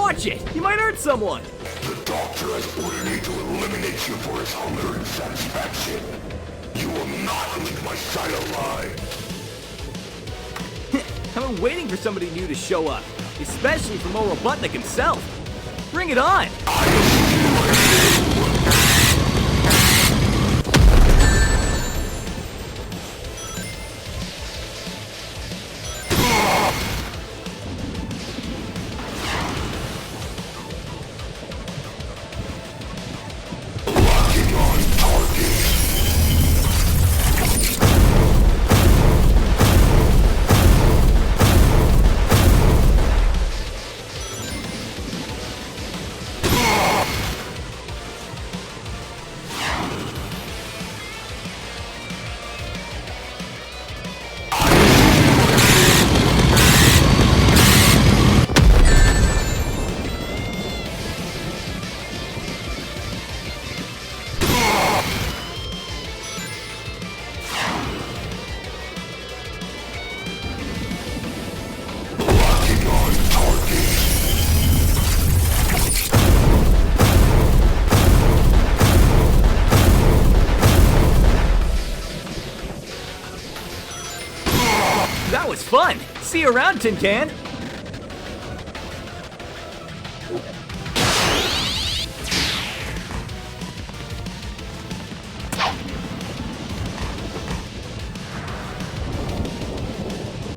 Watch it! You might hurt someone! The doctor has ordered me to eliminate you for his hunger and satisfaction. You will not leave my side alive. I've been waiting for somebody new to show up, especially from Old Robotnik himself. Bring it on! That was fun! See you around, Tin Can!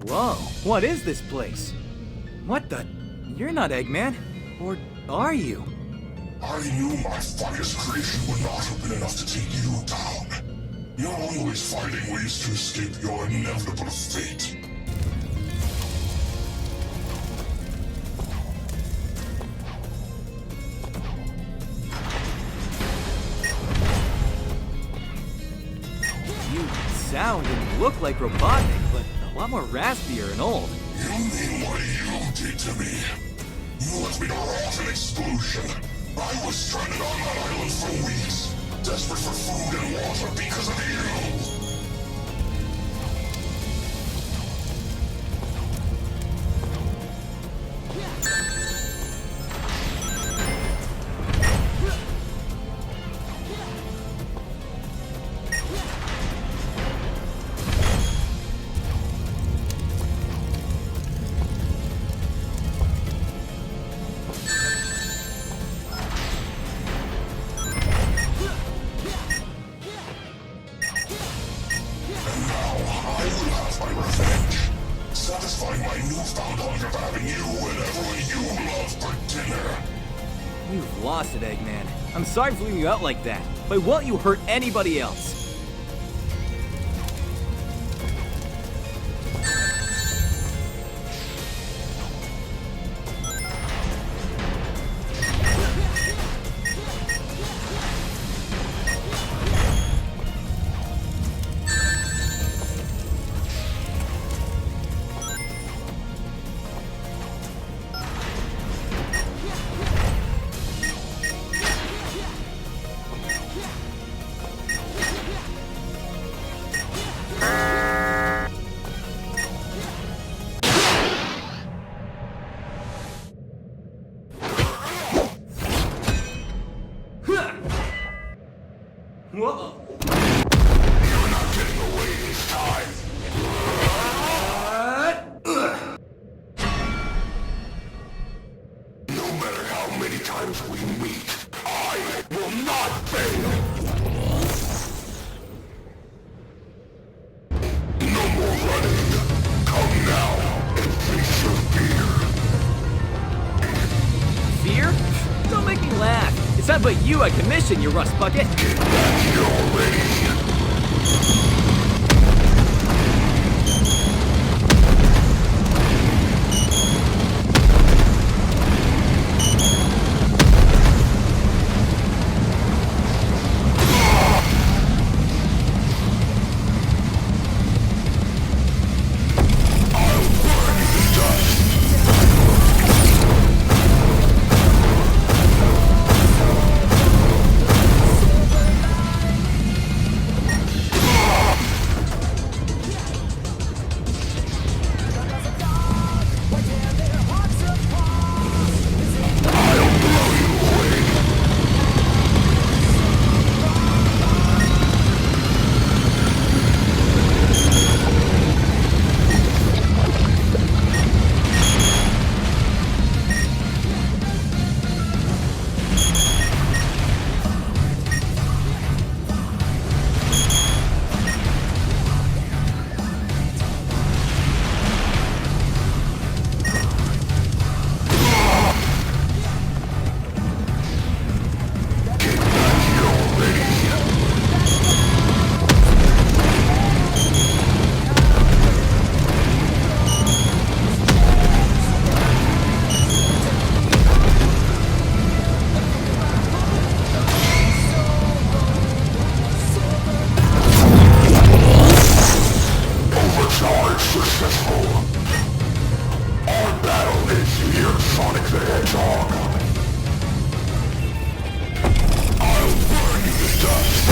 Whoa, what is this place? What the? You're not Eggman. Or are you? I knew my finest creation would not have been enough to take you down. You're always finding ways to escape your inevitable fate. You sound and look like Robotnik, but a lot more raspier and old. You mean what you did to me? You left me to rot in exclusion. I was stranded on that island for weeks, desperate for food and water because of you. Satisfying my newfound hunger for having you and everyone you love for dinner. You've lost it, Eggman. I'm sorry for leaving you out like that, but won't you hurt anybody else? Whoa! You're not getting away this time. No matter how many times we meet, I will not fail. No more running. Come now and face your fear. Fear? Don't make me laugh. It's not but you I commission, you rust bucket. Get back here already. successful. Our battle is here, Sonic the Hedgehog. I'll burn you to dust.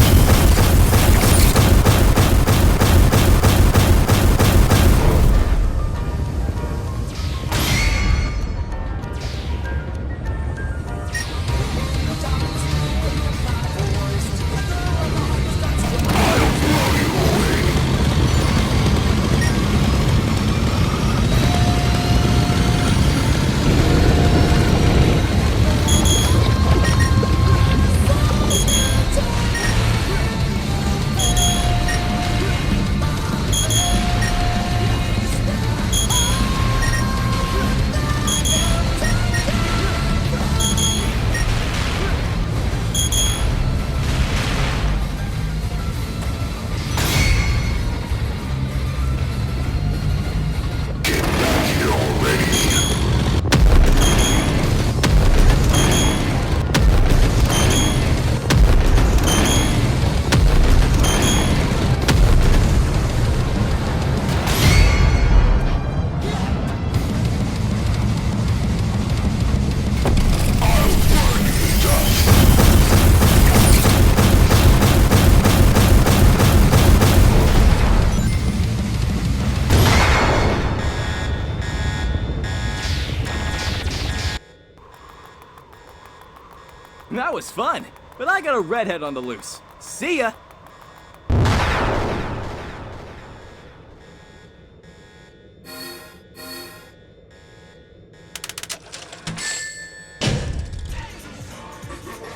That was fun, but I got a redhead on the loose. See ya!